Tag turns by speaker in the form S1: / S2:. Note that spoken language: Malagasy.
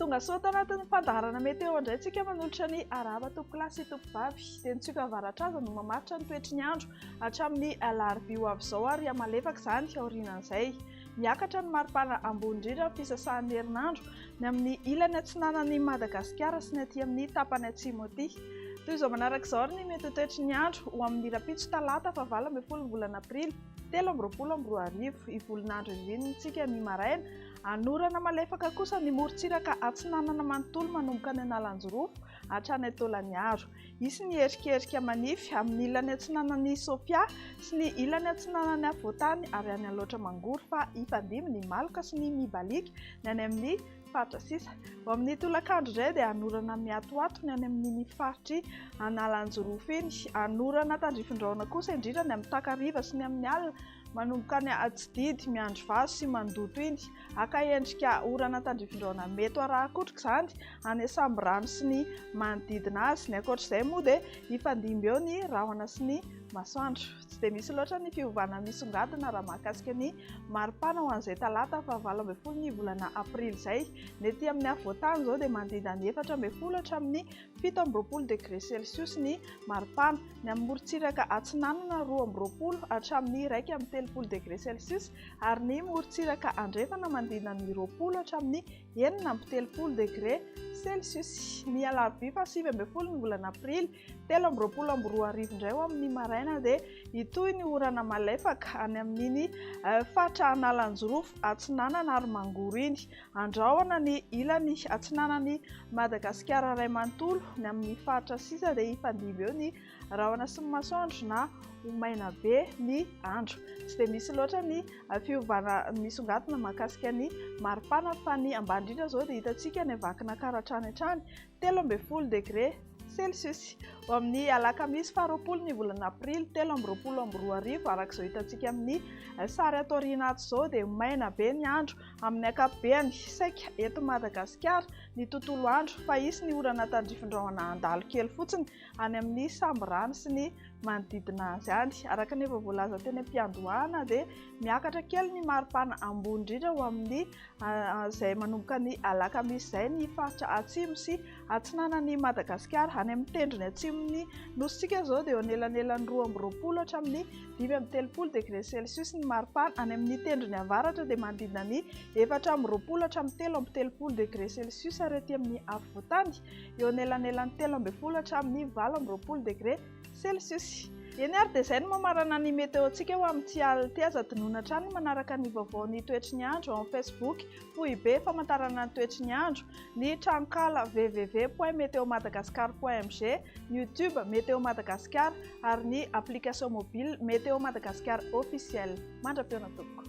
S1: tonga soa tanatin'ny fandaharana meteo indray tsika manolotra ny araba tompoklasy tompovavy dia ny tsika avaratr'aza no mamaritra ny toetry ny andro hatramin'ny alarobia ho avy izao ary malefaka izany aorianan'izay. Miakatra ny maripana ambony indrindra fisasahan'ny herinandro ny amin'ny ilany atsinanan'ny Madagasikara sy ny aty amin'ny tapany atsimo aty. Toy izao manarak'izao ary ny mety toetry ny andro ho amin'ny rapitso talata fa 20 volana aprily 2024 ivolonandro irinintsika ny maraina. Anorana malefaka kosa ny morontsiraka atsinanana manontolo manomboka ny Analanjorofo hatrany Taolagnaro. Isy ny erikerika manify amin'ny ilany atsinanan'ny Sofia sy ny ilany atsinanan'ny Avotany ary any aloatra mangory fa ifandimy ny Maloka sy ny Mibalika ny any amin'ny faritra sisa. Ho amin'ny tolakandro indray dia anorana miatoato ny any amin'ny faritry Analanjorofo iny. Anorana tandrifindraona kosa indrindra ny amin'ny Takariva sy ny amin'ny alina manomboka ny Atsididy, Miandrovazo sy Mandoto iny. Aka endrika orana tandrifindraona mety arahakotrika izany any Samborano sy ny manodidina azy. Ny ankoatr'izay moa dia ifandimby eo ny rahona sy ny masoandro. Tsy dia misy loatra ny fiovana misongadina raha mahakasika ny maripana ho an'izay talata fa 20 ny volana aprily izay. Ny ety amin'ny Avotany izao dia manodidina ny 14 hatramin'ny 17 degré celsius ny maripana. Ny amin'ny morontsiraka atsinanana 12 hatramin'ny 1 degré celsius ary ny morontsiraka andrefana manodidina ny 20 hatramin'ny 9 degré celsius. Ny alarobia fa 17 ny volana aprily 2024 indray ho amin'ny maraina dia itoy ny orana malefaka any amin'iny faritra Analanjorofo atsinanana ary mangoro iny. Andrahoana ny ilany atsinanan'ny Madagasikara iray manontolo ny amin'ny faritra sisa dia ifandimby eo ny rahona sy ny masoandro na ho maina be ny andro. Tsy dia misy loatra ny fiovana misongadina mahakasika ny maripana fa ny ambany indrindra izao dia hitantsika ny vakina karatrany hatrany 13 degré celsius. Ho amin'ny alakamisy 20 ny volana aprily 2024 arak'izao hitantsika amin'ny sary ato aoriana ato izao dia maina be ny andro amin'ny ankapobeny saika eto Madagasikara ny tontolo andro fa isy ny orana tandrifindraona andalo kely fotsiny any amin'ny Samborano sy ny manodidina azy any. Araka ny efa voalaza teny am-piandohana dia miakatra kely ny maripana ambony indrindra ho amin'ny izay manomboka ny alakamisy izay ny faritra atsimo sy atsinanan'ny Madagasikara any amin'ny tendrony atsimony nositsika izao dia eo anelanelany 20 hatramin'ny 5 degré celsius ny maripana. Any amin'ny tendrony avaratra dia manodidina ny 4 hatramin'ny 13 degré celsius ary ety amin'ny Avotany eo anelanelany 13 hatramin'ny 20 degré celsius. Eny ary dia izay no mamarana ny meteontsika ho amin'ity alina ity. Aza tonoina hatrany manaraka ny vaovaon'ny toetry ny andro ao amin'ny Facebook Foibe famantarana ny toetry ny andro, ny tranokala www.meteomadagascar.mg, YouTube Meteo Madagasikara ary ny application mobile Meteo Madagasikara officiel. Mandra-peona tompoko.